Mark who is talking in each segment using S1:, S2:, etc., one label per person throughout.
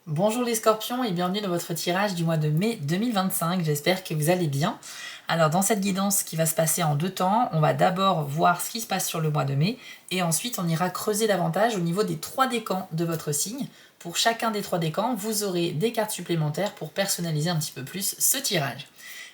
S1: Bonjour les scorpions et bienvenue dans votre tirage du mois de mai 2025, j'espère que vous allez bien. Alors dans cette guidance qui va se passer en deux temps, on va d'abord voir ce qui se passe sur le mois de mai et ensuite on ira creuser davantage au niveau des trois décans de votre signe. Pour chacun des trois décans, vous aurez des cartes supplémentaires pour personnaliser un petit peu plus ce tirage.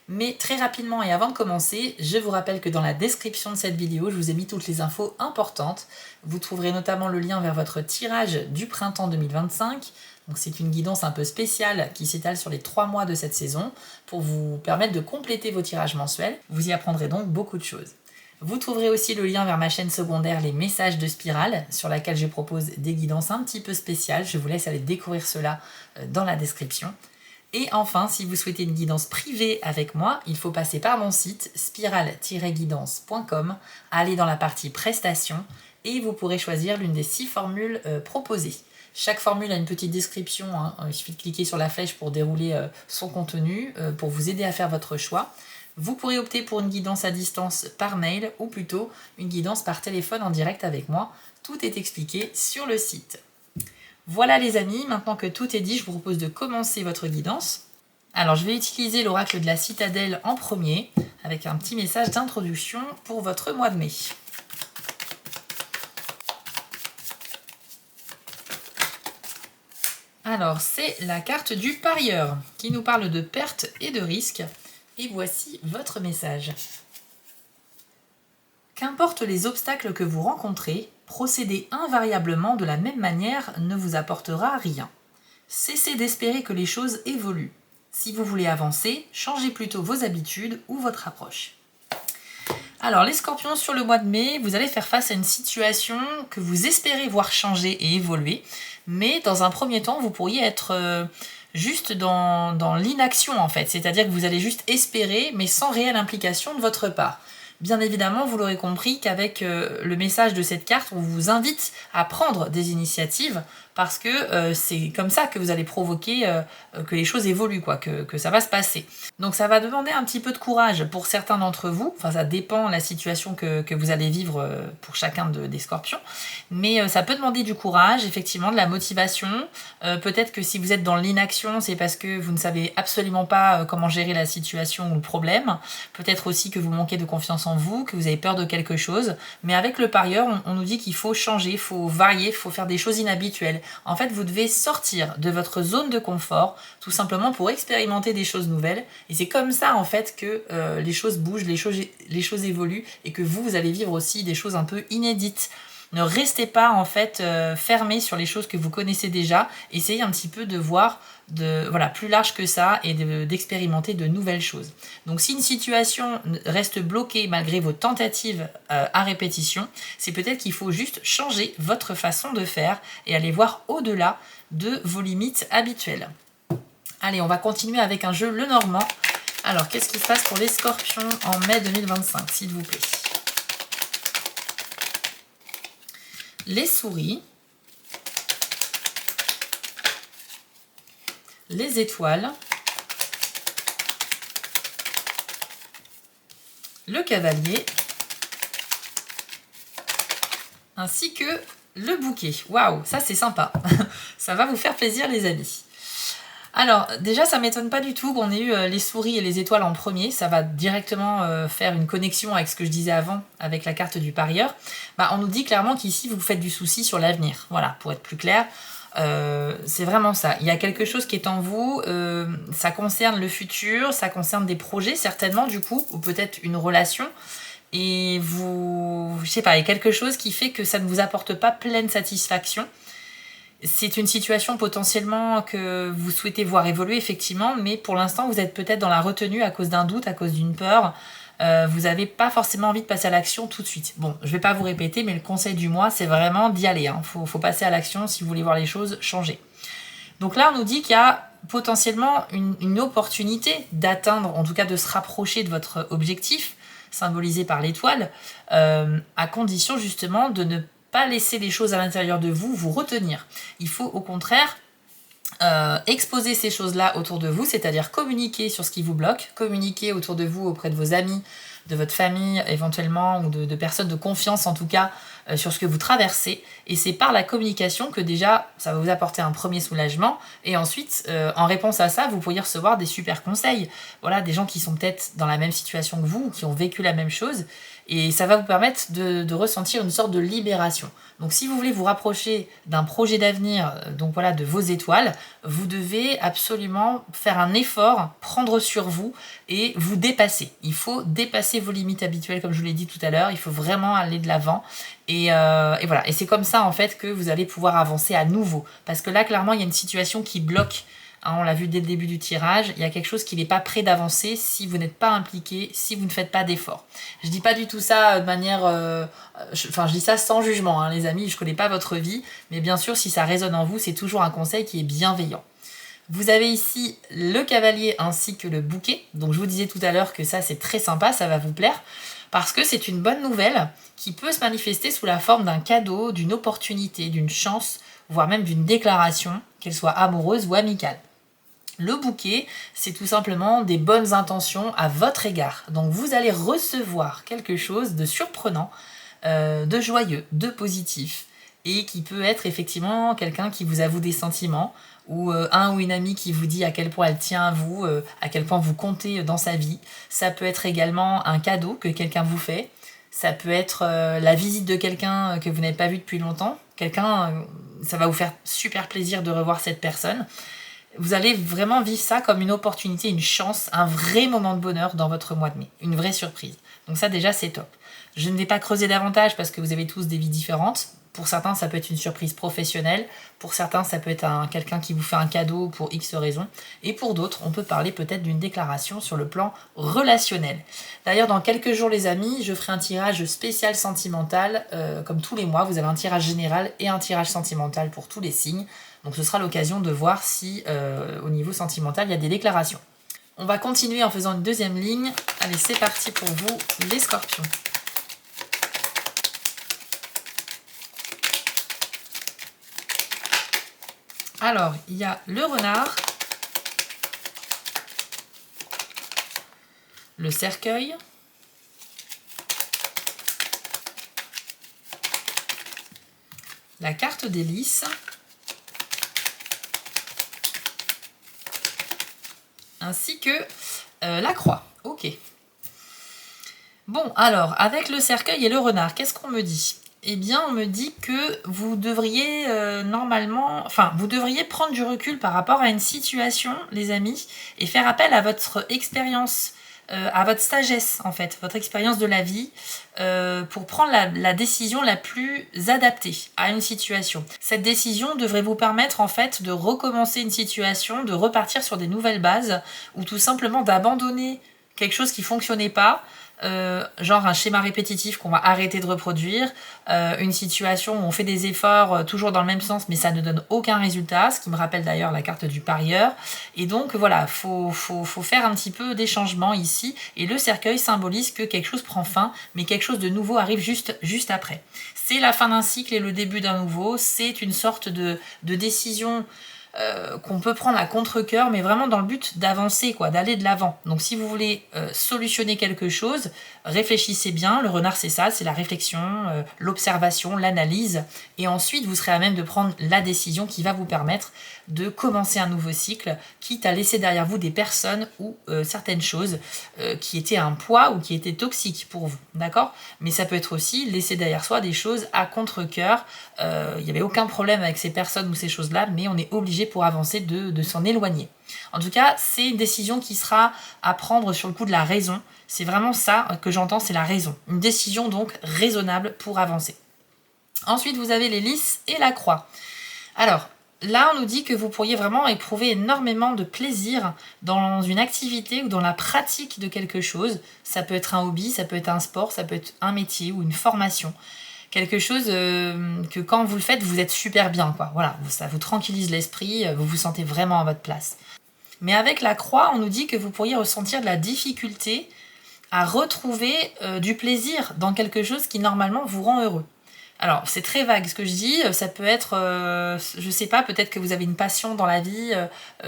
S1: Mais très rapidement et avant de commencer, je vous rappelle que dans la description de cette vidéo, je vous ai mis toutes les infos importantes. Vous trouverez notamment le lien vers votre tirage du printemps 2025. Donc c'est une guidance un peu spéciale qui s'étale sur les 3 mois de cette saison pour vous permettre de compléter vos tirages mensuels. Vous y apprendrez donc beaucoup de choses. Vous trouverez aussi le lien vers ma chaîne secondaire Les Messages de Spirale, sur laquelle je propose des guidances un petit peu spéciales. Je vous laisse aller découvrir cela dans la description. Et enfin, si vous souhaitez une guidance privée avec moi, il faut passer par mon site spirale-guidance.com, aller dans la partie prestations et vous pourrez choisir l'une des 6 formules proposées. Chaque formule a une petite description, il suffit de cliquer sur la flèche pour dérouler son contenu, pour vous aider à faire votre choix. Vous pourrez opter pour une guidance à distance par mail ou plutôt une guidance par téléphone en direct avec moi. Tout est expliqué sur le site. Voilà les amis, maintenant que tout est dit, je vous propose de commencer votre guidance. Alors je vais utiliser l'oracle de la citadelle en premier, avec un petit message d'introduction pour votre mois de mai. Alors c'est la carte du parieur, qui nous parle de perte et de risque. Et voici votre message. Qu'importe les obstacles que vous rencontrez, procéder invariablement de la même manière ne vous apportera rien. Cessez d'espérer que les choses évoluent. Si vous voulez avancer, changez plutôt vos habitudes ou votre approche. Alors les scorpions, sur le mois de mai, vous allez faire face à une situation que vous espérez voir changer et évoluer, mais dans un premier temps, vous pourriez être juste dans l'inaction en fait, c'est-à-dire que vous allez juste espérer, mais sans réelle implication de votre part. Bien évidemment, vous l'aurez compris qu'avec le message de cette carte, on vous invite à prendre des initiatives parce que c'est comme ça que vous allez provoquer que les choses évoluent, quoi, que ça va se passer. Donc ça va demander un petit peu de courage pour certains d'entre vous, enfin ça dépend de la situation que vous allez vivre pour chacun des scorpions, mais ça peut demander du courage, effectivement, de la motivation. Peut-être que si vous êtes dans l'inaction, c'est parce que vous ne savez absolument pas comment gérer la situation ou le problème. Peut-être aussi que vous manquez de confiance en vous, que vous avez peur de quelque chose. Mais avec le parieur, on nous dit qu'il faut changer, il faut varier, il faut faire des choses inhabituelles. En fait, vous devez sortir de votre zone de confort, tout simplement pour expérimenter des choses nouvelles. Et c'est comme ça, en fait, que les choses bougent, les choses évoluent, et que vous allez vivre aussi des choses un peu inédites. Ne restez pas, en fait, fermé sur les choses que vous connaissez déjà. Essayez un petit peu de voir plus large que ça et d'expérimenter de nouvelles choses. Donc si une situation reste bloquée malgré vos tentatives à répétition, c'est peut-être qu'il faut juste changer votre façon de faire et aller voir au-delà de vos limites habituelles. Allez, on va continuer avec un jeu Lenormand. Alors, qu'est-ce qui se passe pour les scorpions en mai 2025, s'il vous plaît? Les souris, les étoiles, le cavalier, ainsi que le bouquet. Waouh, ça c'est sympa. Ça va vous faire plaisir les amis. Alors déjà ça m'étonne pas du tout qu'on ait eu les souris et les étoiles en premier, ça va directement faire une connexion avec ce que je disais avant avec la carte du parieur. On nous dit clairement qu'ici vous faites du souci sur l'avenir, voilà, pour être plus clair. C'est vraiment ça, il y a quelque chose qui est en vous, ça concerne le futur, ça concerne des projets certainement du coup, ou peut-être une relation, et je sais pas, il y a quelque chose qui fait que ça ne vous apporte pas pleine satisfaction. C'est une situation potentiellement que vous souhaitez voir évoluer effectivement, mais pour l'instant vous êtes peut-être dans la retenue à cause d'un doute, à cause d'une peur. Vous n'avez pas forcément envie de passer à l'action tout de suite. Bon, je vais pas vous répéter, mais le conseil du mois, c'est vraiment d'y aller. Faut passer à l'action si vous voulez voir les choses changer. Donc là, on nous dit qu'il y a potentiellement une opportunité d'atteindre, en tout cas de se rapprocher de votre objectif, symbolisé par l'étoile, à condition justement de ne pas laisser les choses à l'intérieur de vous retenir. Il faut au contraire exposer ces choses-là autour de vous, c'est-à-dire communiquer sur ce qui vous bloque, communiquer autour de vous auprès de vos amis, de votre famille éventuellement, ou de personnes de confiance en tout cas, sur ce que vous traversez. Et c'est par la communication que déjà, ça va vous apporter un premier soulagement. Et ensuite, en réponse à ça, vous pourriez recevoir des super conseils. Voilà, des gens qui sont peut-être dans la même situation que vous, qui ont vécu la même chose. Et ça va vous permettre de ressentir une sorte de libération. Donc si vous voulez vous rapprocher d'un projet d'avenir, donc voilà, de vos étoiles, vous devez absolument faire un effort, prendre sur vous et vous dépasser. Il faut dépasser vos limites habituelles, comme je vous l'ai dit tout à l'heure. Il faut vraiment aller de l'avant. Et voilà. Et c'est comme ça, en fait, que vous allez pouvoir avancer à nouveau. Parce que là, clairement, il y a une situation qui bloque. Hein, on l'a vu dès le début du tirage, il y a quelque chose qui n'est pas prêt d'avancer si vous n'êtes pas impliqué, si vous ne faites pas d'efforts. Je dis pas du tout ça de manière... je dis ça sans jugement, hein, les amis, je connais pas votre vie, mais bien sûr, si ça résonne en vous, c'est toujours un conseil qui est bienveillant. Vous avez ici le cavalier ainsi que le bouquet. Donc je vous disais tout à l'heure que ça, c'est très sympa, ça va vous plaire, parce que c'est une bonne nouvelle qui peut se manifester sous la forme d'un cadeau, d'une opportunité, d'une chance, voire même d'une déclaration, qu'elle soit amoureuse ou amicale. Le bouquet, c'est tout simplement des bonnes intentions à votre égard. Donc vous allez recevoir quelque chose de surprenant, de joyeux, de positif, et qui peut être effectivement quelqu'un qui vous avoue des sentiments, ou un ou une amie qui vous dit à quel point elle tient à vous, à quel point vous comptez dans sa vie. Ça peut être également un cadeau que quelqu'un vous fait. Ça peut être la visite de quelqu'un que vous n'avez pas vu depuis longtemps. Ça va vous faire super plaisir de revoir cette personne. Vous allez vraiment vivre ça comme une opportunité, une chance, un vrai moment de bonheur dans votre mois de mai. Une vraie surprise. Donc ça déjà c'est top. Je ne vais pas creuser davantage parce que vous avez tous des vies différentes. Pour certains ça peut être une surprise professionnelle. Pour certains ça peut être quelqu'un qui vous fait un cadeau pour X raisons. Et pour d'autres on peut parler peut-être d'une déclaration sur le plan relationnel. D'ailleurs dans quelques jours les amis, je ferai un tirage spécial sentimental. Comme tous les mois, vous avez un tirage général et un tirage sentimental pour tous les signes. Donc ce sera l'occasion de voir si au niveau sentimental il y a des déclarations. On va continuer en faisant une deuxième ligne. Allez, c'est parti pour vous les scorpions. Alors, il y a le renard, le cercueil, la carte des lys, ainsi que la croix. Ok. Bon, alors, avec le cercueil et le renard, qu'est-ce qu'on me dit ? Eh bien, on me dit que vous devriez vous devriez prendre du recul par rapport à une situation, les amis, et faire appel à votre expérience, à votre sagesse, en fait, votre expérience de la vie, pour prendre la décision la plus adaptée à une situation. Cette décision devrait vous permettre, en fait, de recommencer une situation, de repartir sur des nouvelles bases, ou tout simplement d'abandonner quelque chose qui ne fonctionnait pas, genre un schéma répétitif qu'on va arrêter de reproduire, une situation où on fait des efforts toujours dans le même sens mais ça ne donne aucun résultat, ce qui me rappelle d'ailleurs la carte du parieur. Et donc voilà, faut faire un petit peu des changements ici, et le cercueil symbolise que quelque chose prend fin mais quelque chose de nouveau arrive juste après. C'est la fin d'un cycle et le début d'un nouveau, c'est une sorte de décision qu'on peut prendre à contre-cœur, mais vraiment dans le but d'avancer, d'aller de l'avant. Donc si vous voulez solutionner quelque chose, réfléchissez bien. Le renard c'est ça, c'est la réflexion, l'observation, l'analyse, et ensuite vous serez à même de prendre la décision qui va vous permettre de commencer un nouveau cycle, quitte à laisser derrière vous des personnes ou certaines choses qui étaient un poids ou qui étaient toxiques pour vous, d'accord ? Mais ça peut être aussi laisser derrière soi des choses à contre-cœur. Il n'y avait aucun problème avec ces personnes ou ces choses-là, mais on est obligé pour avancer de s'en éloigner. En tout cas, c'est une décision qui sera à prendre sur le coup de la raison. C'est vraiment ça que j'entends, c'est la raison. Une décision donc raisonnable pour avancer. Ensuite, vous avez les lys et la croix. Alors, là, on nous dit que vous pourriez vraiment éprouver énormément de plaisir dans une activité ou dans la pratique de quelque chose. Ça peut être un hobby, ça peut être un sport, ça peut être un métier ou une formation. Quelque chose que quand vous le faites, vous êtes super bien, quoi. Voilà, ça vous tranquillise l'esprit, vous vous sentez vraiment à votre place. Mais avec la croix, on nous dit que vous pourriez ressentir de la difficulté à retrouver du plaisir dans quelque chose qui normalement vous rend heureux. Alors, c'est très vague ce que je dis, ça peut être, je sais pas, peut-être que vous avez une passion dans la vie,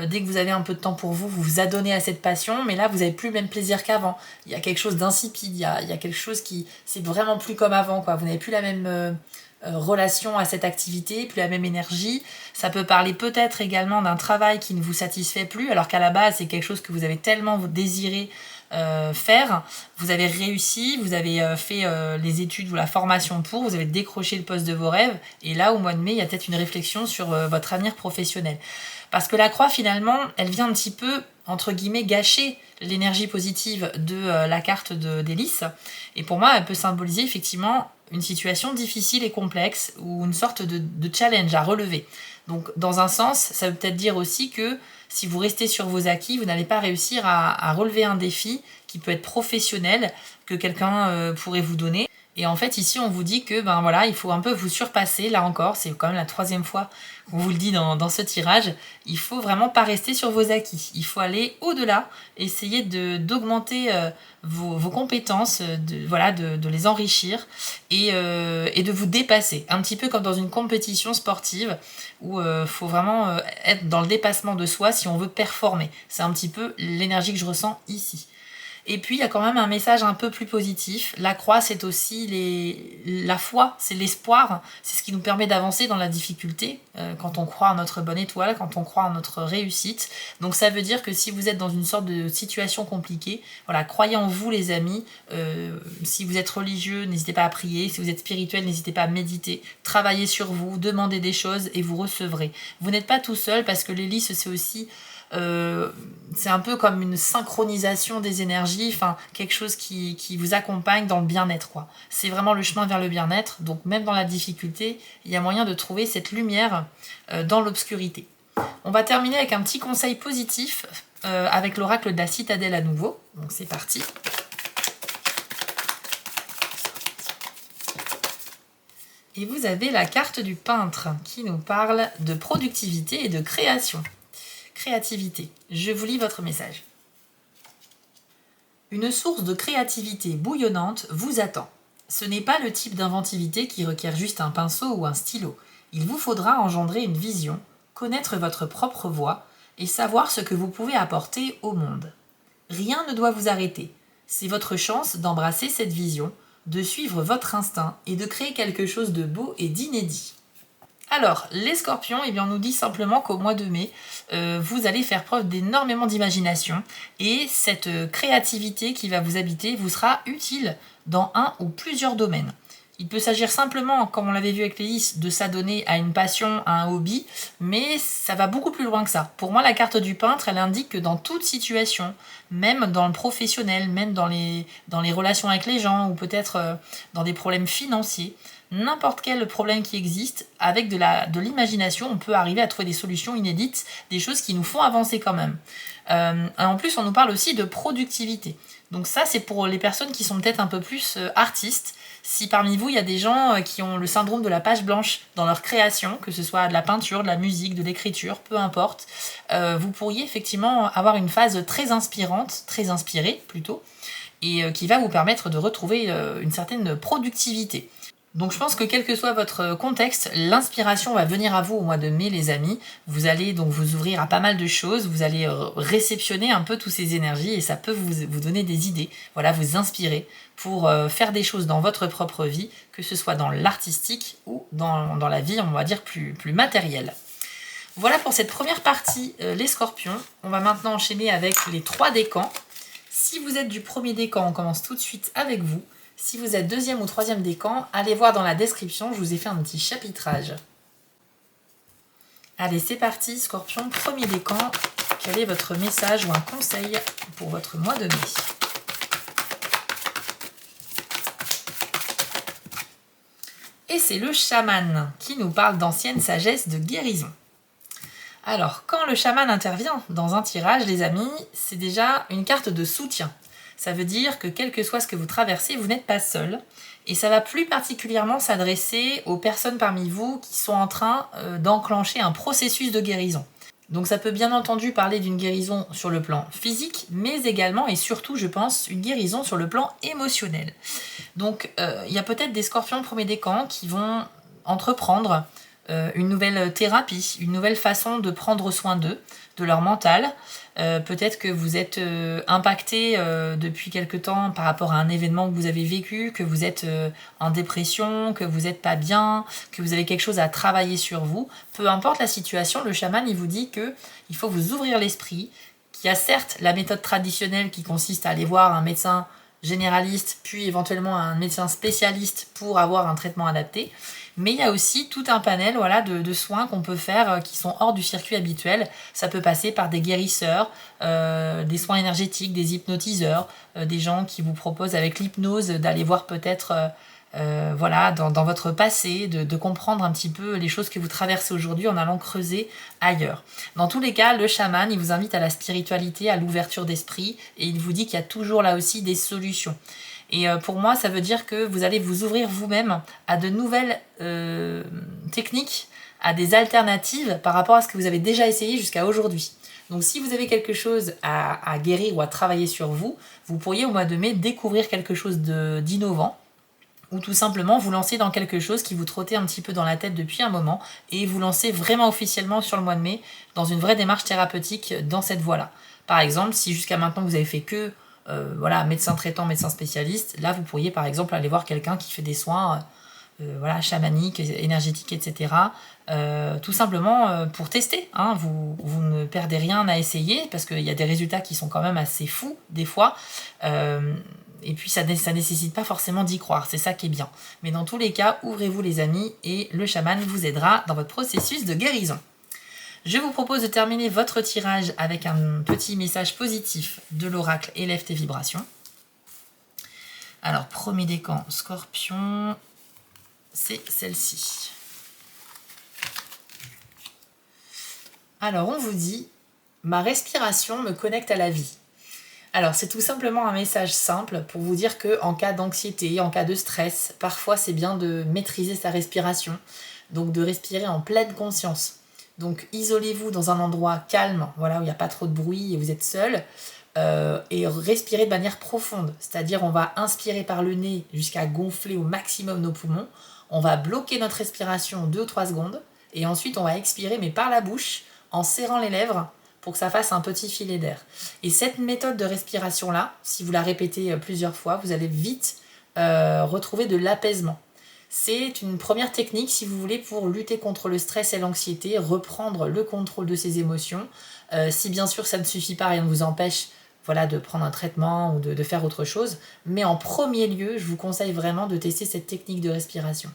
S1: dès que vous avez un peu de temps pour vous, vous vous adonnez à cette passion, mais là, vous avez plus le même plaisir qu'avant. Il y a quelque chose d'insipide, il y a quelque chose qui, c'est vraiment plus comme avant, quoi. Vous n'avez plus la même relation à cette activité, plus la même énergie. Ça peut parler peut-être également d'un travail qui ne vous satisfait plus, alors qu'à la base, c'est quelque chose que vous avez tellement désiré faire, vous avez réussi, vous avez fait les études ou la formation pour, vous avez décroché le poste de vos rêves, et là au mois de mai il y a peut-être une réflexion sur votre avenir professionnel. Parce que la croix finalement elle vient un petit peu entre guillemets gâcher l'énergie positive de la carte d'Hélice, et pour moi elle peut symboliser effectivement une situation difficile et complexe ou une sorte de challenge à relever. Donc dans un sens ça veut peut-être dire aussi que si vous restez sur vos acquis, vous n'allez pas réussir à relever un défi qui peut être professionnel, que quelqu'un pourrait vous donner. Et en fait, ici, on vous dit que ben voilà, il faut un peu vous surpasser. Là encore, c'est quand même la 3e fois qu'on vous le dit dans ce tirage. Il faut vraiment pas rester sur vos acquis. Il faut aller au-delà, essayer d'augmenter vos compétences, de les enrichir et de vous dépasser. Un petit peu comme dans une compétition sportive où il faut vraiment être dans le dépassement de soi si on veut performer. C'est un petit peu l'énergie que je ressens ici. Et puis, il y a quand même un message un peu plus positif. La croix, c'est aussi la foi, c'est l'espoir. C'est ce qui nous permet d'avancer dans la difficulté, quand on croit en notre bonne étoile, quand on croit en notre réussite. Donc ça veut dire que si vous êtes dans une sorte de situation compliquée, voilà, croyez en vous les amis. Si vous êtes religieux, n'hésitez pas à prier. Si vous êtes spirituel, n'hésitez pas à méditer. Travaillez sur vous, demandez des choses et vous recevrez. Vous n'êtes pas tout seul parce que l'hélice, c'est aussi... c'est un peu comme une synchronisation des énergies, enfin quelque chose qui vous accompagne dans le bien-être, quoi. C'est vraiment le chemin vers le bien-être, donc même dans la difficulté, il y a moyen de trouver cette lumière dans l'obscurité. On va terminer avec un petit conseil positif avec l'oracle de la citadelle à nouveau, donc c'est parti. Et vous avez la carte du peintre qui nous parle de productivité et de création. Créativité. Je vous lis votre message. Une source de créativité bouillonnante vous attend. Ce n'est pas le type d'inventivité qui requiert juste un pinceau ou un stylo. Il vous faudra engendrer une vision, connaître votre propre voix et savoir ce que vous pouvez apporter au monde. Rien ne doit vous arrêter. C'est votre chance d'embrasser cette vision, de suivre votre instinct et de créer quelque chose de beau et d'inédit. Alors, les scorpions, eh bien, on nous dit simplement qu'au mois de mai, vous allez faire preuve d'énormément d'imagination et cette créativité qui va vous habiter vous sera utile dans un ou plusieurs domaines. Il peut s'agir simplement, comme on l'avait vu avec l'hélice, de s'adonner à une passion, à un hobby, mais ça va beaucoup plus loin que ça. Pour moi, la carte du peintre, elle indique que dans toute situation, même dans le professionnel, même dans les relations avec les gens, ou peut-être dans des problèmes financiers, n'importe quel problème qui existe, avec de l'imagination, on peut arriver à trouver des solutions inédites, des choses qui nous font avancer quand même. En plus, on nous parle aussi de productivité. Donc ça, c'est pour les personnes qui sont peut-être un peu plus artistes. Si parmi vous, il y a des gens qui ont le syndrome de la page blanche dans leur création, que ce soit de la peinture, de la musique, de l'écriture, peu importe, vous pourriez effectivement avoir une phase très inspirante, très inspirée plutôt, et qui va vous permettre de retrouver une certaine productivité. Donc je pense que quel que soit votre contexte, l'inspiration va venir à vous au mois de mai, les amis. Vous allez donc vous ouvrir à pas mal de choses, vous allez réceptionner un peu toutes ces énergies et ça peut vous donner des idées, voilà, vous inspirer pour faire des choses dans votre propre vie, que ce soit dans l'artistique ou dans la vie, on va dire, plus matérielle. Voilà pour cette première partie, les scorpions. On va maintenant enchaîner avec les 3 décans. Si vous êtes du premier décan, on commence tout de suite avec vous. Si vous êtes 2e ou 3e décan, allez voir dans la description, je vous ai fait un petit chapitrage. Allez, c'est parti, Scorpion, premier décan. Quel est votre message ou un conseil pour votre mois de mai ? Et c'est le chaman qui nous parle d'ancienne sagesse de guérison. Alors, quand le chaman intervient dans un tirage, les amis, c'est déjà une carte de soutien. Ça veut dire que quel que soit ce que vous traversez, vous n'êtes pas seul. Et ça va plus particulièrement s'adresser aux personnes parmi vous qui sont en train d'enclencher un processus de guérison. Donc ça peut bien entendu parler d'une guérison sur le plan physique, mais également et surtout, je pense, une guérison sur le plan émotionnel. Donc il y a peut-être des scorpions premier décan qui vont entreprendre une nouvelle thérapie, une nouvelle façon de prendre soin d'eux, de leur mental. Peut-être que vous êtes impacté depuis quelque temps par rapport à un événement que vous avez vécu, que vous êtes en dépression, que vous n'êtes pas bien, que vous avez quelque chose à travailler sur vous. Peu importe la situation, le chaman il vous dit que il faut vous ouvrir l'esprit, qu'il y a certes la méthode traditionnelle qui consiste à aller voir un médecin généraliste, puis éventuellement un médecin spécialiste pour avoir un traitement adapté. Mais il y a aussi tout un panel de soins qu'on peut faire qui sont hors du circuit habituel. Ça peut passer par des guérisseurs, des soins énergétiques, des hypnotiseurs, des gens qui vous proposent avec l'hypnose d'aller voir peut-être dans votre passé, de comprendre un petit peu les choses que vous traversez aujourd'hui en allant creuser ailleurs. Dans tous les cas, le chaman, il vous invite à la spiritualité, à l'ouverture d'esprit, et il vous dit qu'il y a toujours là aussi des solutions. Et pour moi, ça veut dire que vous allez vous ouvrir vous-même à de nouvelles techniques, à des alternatives par rapport à ce que vous avez déjà essayé jusqu'à aujourd'hui. Donc si vous avez quelque chose à guérir ou à travailler sur vous, vous pourriez au mois de mai découvrir quelque chose d'innovant, ou tout simplement vous lancer dans quelque chose qui vous trottait un petit peu dans la tête depuis un moment et vous lancer vraiment officiellement sur le mois de mai dans une vraie démarche thérapeutique dans cette voie-là. Par exemple, si jusqu'à maintenant vous avez fait que médecin traitant, médecin spécialiste, là vous pourriez par exemple aller voir quelqu'un qui fait des soins chamaniques, énergétiques, etc. Tout simplement pour tester. Hein. Vous ne perdez rien à essayer parce qu'il y a des résultats qui sont quand même assez fous des fois. Et puis ça nécessite pas forcément d'y croire, c'est ça qui est bien. Mais dans tous les cas, ouvrez-vous les amis et le chaman vous aidera dans votre processus de guérison. Je vous propose de terminer votre tirage avec un petit message positif de l'oracle Élève tes vibrations. Alors, premier décan, Scorpion, c'est celle-ci. Alors, on vous dit « Ma respiration me connecte à la vie ». Alors, c'est tout simplement un message simple pour vous dire qu'en cas d'anxiété, en cas de stress, parfois c'est bien de maîtriser sa respiration, donc de respirer en pleine conscience. Donc, isolez-vous dans un endroit calme, où il n'y a pas trop de bruit et vous êtes seul, et respirez de manière profonde. C'est-à-dire, on va inspirer par le nez jusqu'à gonfler au maximum nos poumons, on va bloquer notre respiration 2 ou 3 secondes, et ensuite on va expirer, mais par la bouche, en serrant les lèvres, pour que ça fasse un petit filet d'air. Et cette méthode de respiration-là, si vous la répétez plusieurs fois, vous allez vite retrouver de l'apaisement. C'est une première technique, si vous voulez, pour lutter contre le stress et l'anxiété, reprendre le contrôle de ses émotions. Si bien sûr ça ne suffit pas, rien ne vous empêche de prendre un traitement ou de faire autre chose. Mais en premier lieu, je vous conseille vraiment de tester cette technique de respiration.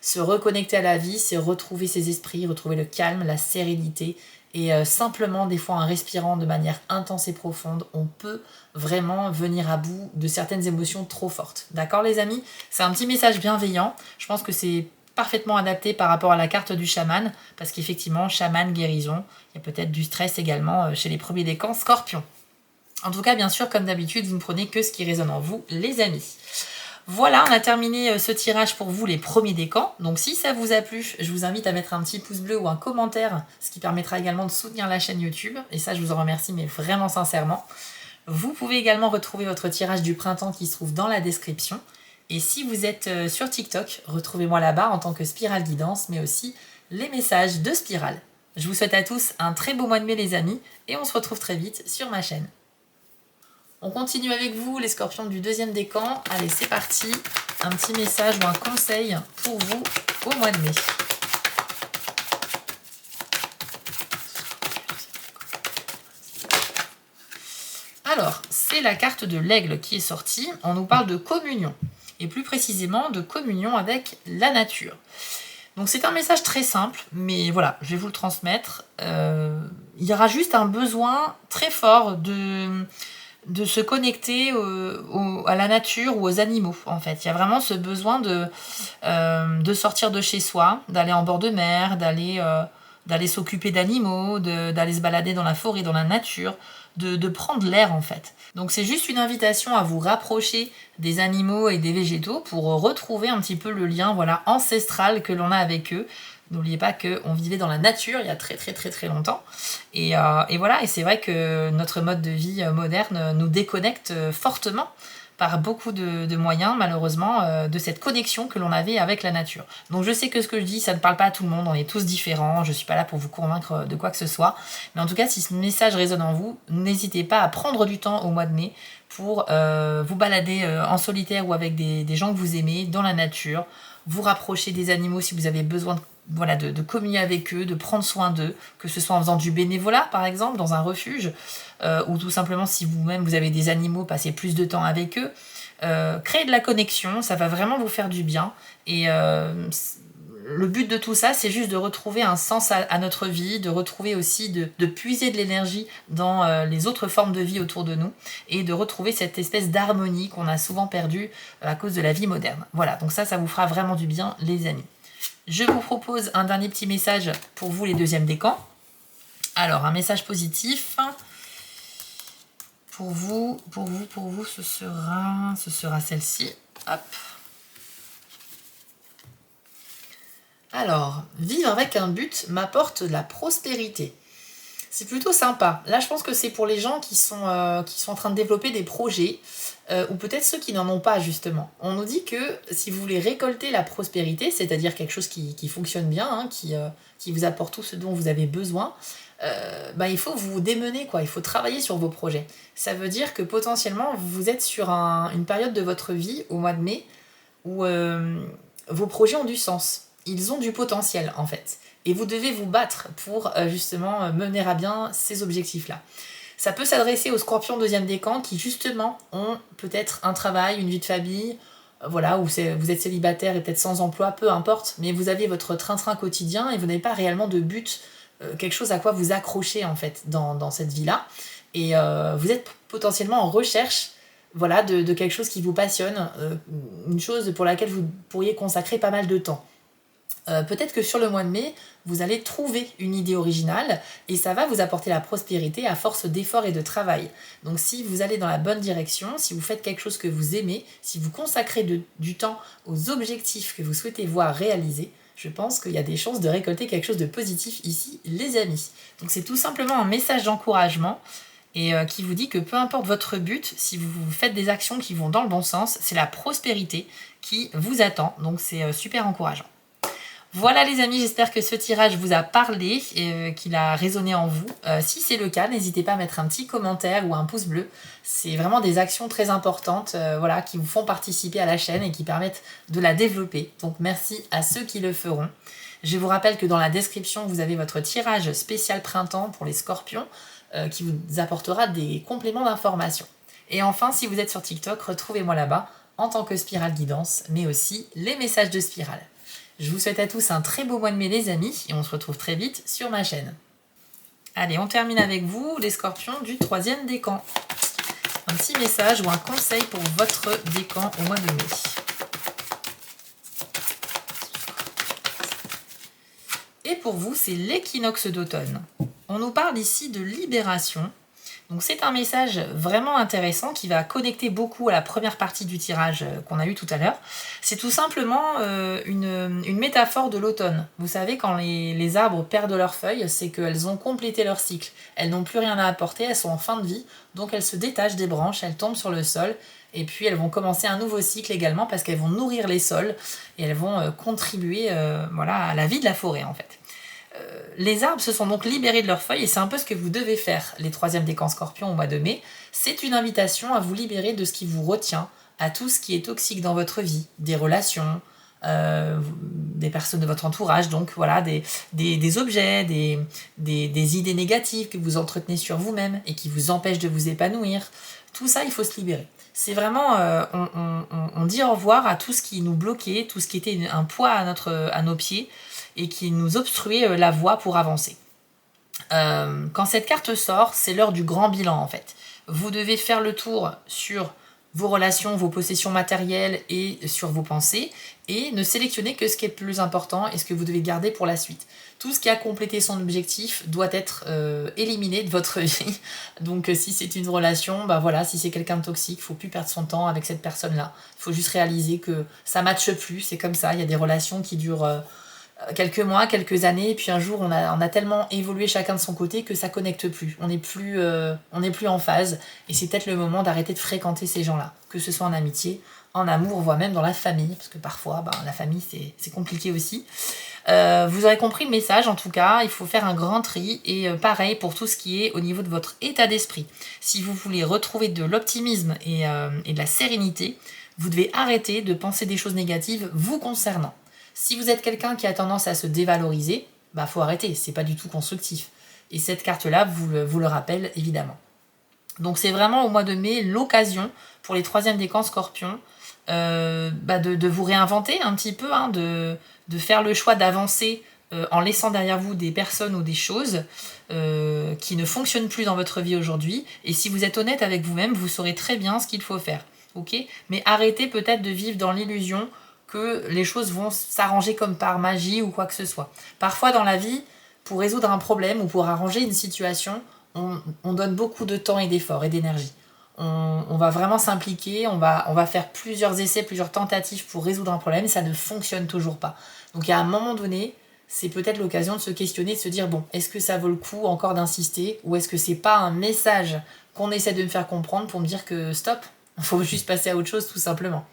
S1: Se reconnecter à la vie, c'est retrouver ses esprits, retrouver le calme, la sérénité. Et simplement, des fois, en respirant de manière intense et profonde, on peut vraiment venir à bout de certaines émotions trop fortes. D'accord, les amis? C'est un petit message bienveillant. Je pense que c'est parfaitement adapté par rapport à la carte du chaman, parce qu'effectivement, chaman, guérison, il y a peut-être du stress également chez les premiers décans Scorpion. En tout cas, bien sûr, comme d'habitude, vous ne prenez que ce qui résonne en vous, les amis. Voilà, on a terminé ce tirage pour vous, les premiers décans. Donc si ça vous a plu, je vous invite à mettre un petit pouce bleu ou un commentaire, ce qui permettra également de soutenir la chaîne YouTube. Et ça, je vous en remercie, mais vraiment sincèrement. Vous pouvez également retrouver votre tirage du printemps qui se trouve dans la description. Et si vous êtes sur TikTok, retrouvez-moi là-bas en tant que Spirale Guidance, mais aussi les messages de Spirale. Je vous souhaite à tous un très beau mois de mai, les amis, et on se retrouve très vite sur ma chaîne. On continue avec vous, les scorpions du deuxième décan. Allez, c'est parti. Un petit message ou un conseil pour vous au mois de mai. Alors, c'est la carte de l'aigle qui est sortie. On nous parle de communion. Et plus précisément, de communion avec la nature. Donc c'est un message très simple, mais voilà, je vais vous le transmettre. Il y aura juste un besoin très fort de se connecter à la nature ou aux animaux, en fait. Il y a vraiment ce besoin de sortir de chez soi, d'aller en bord de mer, d'aller s'occuper d'animaux, d'aller se balader dans la forêt, dans la nature, de prendre l'air, en fait. Donc c'est juste une invitation à vous rapprocher des animaux et des végétaux pour retrouver un petit peu le lien ancestral que l'on a avec eux, N'oubliez pas qu'on vivait dans la nature il y a très très très très longtemps. Et voilà, et c'est vrai que notre mode de vie moderne nous déconnecte fortement par beaucoup de moyens, malheureusement, de cette connexion que l'on avait avec la nature. Donc je sais que ce que je dis, ça ne parle pas à tout le monde, on est tous différents, je ne suis pas là pour vous convaincre de quoi que ce soit, mais en tout cas, si ce message résonne en vous, n'hésitez pas à prendre du temps au mois de mai pour vous balader en solitaire ou avec des gens que vous aimez dans la nature, vous rapprocher des animaux si vous avez besoin de communier avec eux, de prendre soin d'eux, que ce soit en faisant du bénévolat par exemple dans un refuge, ou tout simplement si vous-même vous avez des animaux, passez plus de temps avec eux. Créer de la connexion, ça va vraiment vous faire du bien. Et le but de tout ça, c'est juste de retrouver un sens à notre vie, de retrouver aussi, de puiser de l'énergie dans les autres formes de vie autour de nous, et de retrouver cette espèce d'harmonie qu'on a souvent perdue à cause de la vie moderne. Voilà, donc ça vous fera vraiment du bien, les amis. Je vous propose un dernier petit message pour vous, les deuxièmes décans. Alors, un message positif. Pour vous, ce sera celle-ci. Hop. Alors, vivre avec un but m'apporte de la prospérité. C'est plutôt sympa. Là, je pense que c'est pour les gens qui sont en train de développer des projets, ou peut-être ceux qui n'en ont pas, justement. On nous dit que si vous voulez récolter la prospérité, c'est-à-dire quelque chose qui fonctionne bien, hein, qui vous apporte tout ce dont vous avez besoin, il faut vous démener, quoi. Il faut travailler sur vos projets. Ça veut dire que potentiellement, vous êtes sur une période de votre vie, au mois de mai, où vos projets ont du sens. Ils ont du potentiel, en fait. Et vous devez vous battre pour justement mener à bien ces objectifs-là. Ça peut s'adresser aux scorpions deuxième décan qui justement ont peut-être un travail, une vie de famille, voilà, où vous êtes célibataire et peut-être sans emploi, peu importe, mais vous avez votre train-train quotidien et vous n'avez pas réellement de but, quelque chose à quoi vous accrocher en fait dans cette vie-là. Et vous êtes potentiellement en recherche, voilà, de quelque chose qui vous passionne, une chose pour laquelle vous pourriez consacrer pas mal de temps. Peut-être que sur le mois de mai, vous allez trouver une idée originale et ça va vous apporter la prospérité à force d'efforts et de travail. Donc si vous allez dans la bonne direction, si vous faites quelque chose que vous aimez, si vous consacrez du temps aux objectifs que vous souhaitez voir réalisés, je pense qu'il y a des chances de récolter quelque chose de positif ici, les amis. Donc c'est tout simplement un message d'encouragement et qui vous dit que peu importe votre but, si vous faites des actions qui vont dans le bon sens, c'est la prospérité qui vous attend. Donc c'est super encourageant. Voilà les amis, j'espère que ce tirage vous a parlé et qu'il a résonné en vous. Si c'est le cas, n'hésitez pas à mettre un petit commentaire ou un pouce bleu. C'est vraiment des actions très importantes voilà, qui vous font participer à la chaîne et qui permettent de la développer. Donc merci à ceux qui le feront. Je vous rappelle que dans la description, vous avez votre tirage spécial printemps pour les scorpions qui vous apportera des compléments d'information. Et enfin, si vous êtes sur TikTok, retrouvez-moi là-bas en tant que Spirale Guidance, mais aussi les messages de Spirale. Je vous souhaite à tous un très beau mois de mai les amis et on se retrouve très vite sur ma chaîne. Allez, on termine avec vous les scorpions du troisième décan. Un petit message ou un conseil pour votre décan au mois de mai. Et pour vous, c'est l'équinoxe d'automne. On nous parle ici de libération. Donc c'est un message vraiment intéressant qui va connecter beaucoup à la première partie du tirage qu'on a eu tout à l'heure. C'est tout simplement une métaphore de l'automne. Vous savez, quand les arbres perdent leurs feuilles, c'est qu'elles ont complété leur cycle. Elles n'ont plus rien à apporter, elles sont en fin de vie, donc elles se détachent des branches, elles tombent sur le sol, et puis elles vont commencer un nouveau cycle également parce qu'elles vont nourrir les sols et elles vont contribuer voilà, à la vie de la forêt en fait. Les arbres se sont donc libérés de leurs feuilles et c'est un peu ce que vous devez faire, les troisièmes décans scorpions au mois de mai. C'est une invitation à vous libérer de ce qui vous retient, à tout ce qui est toxique dans votre vie, des relations, des personnes de votre entourage, donc voilà, des objets, des idées négatives que vous entretenez sur vous-même et qui vous empêchent de vous épanouir. Tout ça, il faut se libérer. C'est vraiment, on dit au revoir à tout ce qui nous bloquait, tout ce qui était un poids à nos pieds, et qui nous obstruait la voie pour avancer. Quand cette carte sort, c'est l'heure du grand bilan en fait. Vous devez faire le tour sur vos relations, vos possessions matérielles et sur vos pensées et ne sélectionnez que ce qui est le plus important et ce que vous devez garder pour la suite. Tout ce qui a complété son objectif doit être éliminé de votre vie. Donc si c'est une relation, bah voilà, si c'est quelqu'un de toxique, il ne faut plus perdre son temps avec cette personne-là. Il faut juste réaliser que ça ne matche plus, c'est comme ça. Il y a des relations qui durent quelques mois, quelques années, et puis un jour on a tellement évolué chacun de son côté que ça connecte plus. On n'est plus en phase, et c'est peut-être le moment d'arrêter de fréquenter ces gens-là, que ce soit en amitié, en amour, voire même dans la famille, parce que parfois la famille c'est compliqué aussi. Vous aurez compris le message, en tout cas, il faut faire un grand tri, et pareil pour tout ce qui est au niveau de votre état d'esprit. Si vous voulez retrouver de l'optimisme et de la sérénité, vous devez arrêter de penser des choses négatives vous concernant. Si vous êtes quelqu'un qui a tendance à se dévaloriser, faut arrêter, c'est pas du tout constructif. Et cette carte-là vous le rappelle évidemment. Donc c'est vraiment au mois de mai l'occasion pour les 3e décans Scorpion de vous réinventer un petit peu, de faire le choix d'avancer en laissant derrière vous des personnes ou des choses qui ne fonctionnent plus dans votre vie aujourd'hui. Et si vous êtes honnête avec vous-même, vous saurez très bien ce qu'il faut faire. Ok ? Mais arrêtez peut-être de vivre dans l'illusion que les choses vont s'arranger comme par magie ou quoi que ce soit. Parfois dans la vie, pour résoudre un problème ou pour arranger une situation, on donne beaucoup de temps et d'efforts et d'énergie. On va vraiment s'impliquer, on va faire plusieurs essais, plusieurs tentatives pour résoudre un problème, et ça ne fonctionne toujours pas. Donc à un moment donné, c'est peut-être l'occasion de se questionner, de se dire, bon, est-ce que ça vaut le coup encore d'insister, ou est-ce que c'est pas un message qu'on essaie de me faire comprendre pour me dire que stop, il faut juste passer à autre chose tout simplement.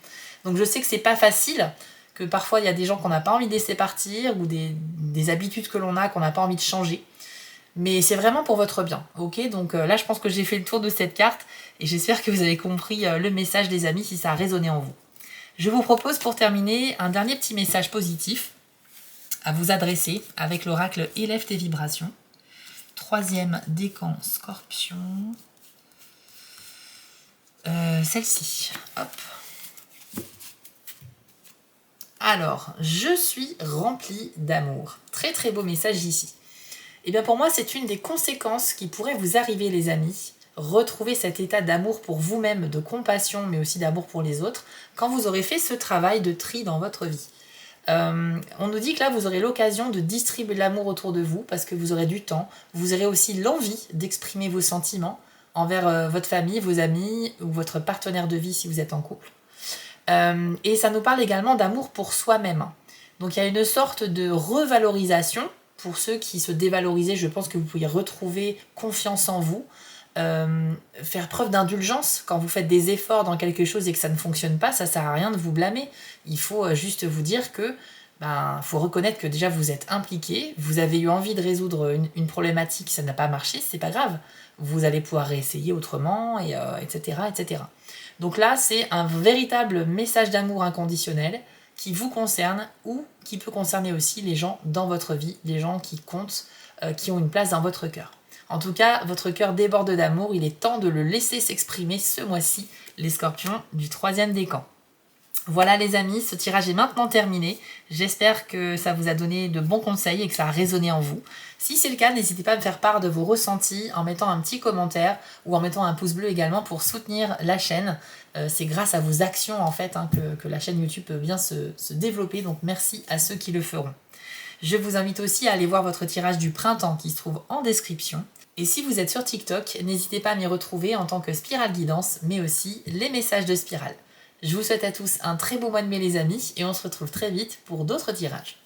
S1: Donc je sais que c'est pas facile, que parfois il y a des gens qu'on n'a pas envie de laisser partir, ou des habitudes que l'on a qu'on n'a pas envie de changer. Mais c'est vraiment pour votre bien, ok ? Donc là, je pense que j'ai fait le tour de cette carte, et j'espère que vous avez compris le message des amis, si ça a résonné en vous. Je vous propose pour terminer un dernier petit message positif à vous adresser avec l'oracle Élève tes vibrations. 3e décan Scorpion. Celle-ci, hop. Alors, je suis remplie d'amour. Très très beau message ici. Et bien pour moi, c'est une des conséquences qui pourrait vous arriver, les amis. Retrouver cet état d'amour pour vous-même, de compassion, mais aussi d'amour pour les autres, quand vous aurez fait ce travail de tri dans votre vie. On nous dit que là, vous aurez l'occasion de distribuer l'amour autour de vous, parce que vous aurez du temps. Vous aurez aussi l'envie d'exprimer vos sentiments envers votre famille, vos amis, ou votre partenaire de vie si vous êtes en couple. Et ça nous parle également d'amour pour soi-même. Donc il y a une sorte de revalorisation. Pour ceux qui se dévalorisaient, je pense que vous pouvez retrouver confiance en vous, faire preuve d'indulgence quand vous faites des efforts dans quelque chose et que ça ne fonctionne pas, ça sert à rien de vous blâmer. Il faut juste vous dire que faut reconnaître que déjà vous êtes impliqué, vous avez eu envie de résoudre une problématique, ça n'a pas marché, c'est pas grave. Vous allez pouvoir réessayer autrement, etc., etc. Donc là, c'est un véritable message d'amour inconditionnel qui vous concerne ou qui peut concerner aussi les gens dans votre vie, les gens qui comptent, qui ont une place dans votre cœur. En tout cas, votre cœur déborde d'amour, il est temps de le laisser s'exprimer ce mois-ci, les Scorpions du 3e décan. Voilà les amis, ce tirage est maintenant terminé. J'espère que ça vous a donné de bons conseils et que ça a résonné en vous. Si c'est le cas, n'hésitez pas à me faire part de vos ressentis en mettant un petit commentaire ou en mettant un pouce bleu également pour soutenir la chaîne. C'est grâce à vos actions en fait que la chaîne YouTube peut bien se développer, donc merci à ceux qui le feront. Je vous invite aussi à aller voir votre tirage du printemps qui se trouve en description. Et si vous êtes sur TikTok, n'hésitez pas à m'y retrouver en tant que Spirale Guidance, mais aussi les messages de Spirale. Je vous souhaite à tous un très beau mois de mai les amis, et on se retrouve très vite pour d'autres tirages.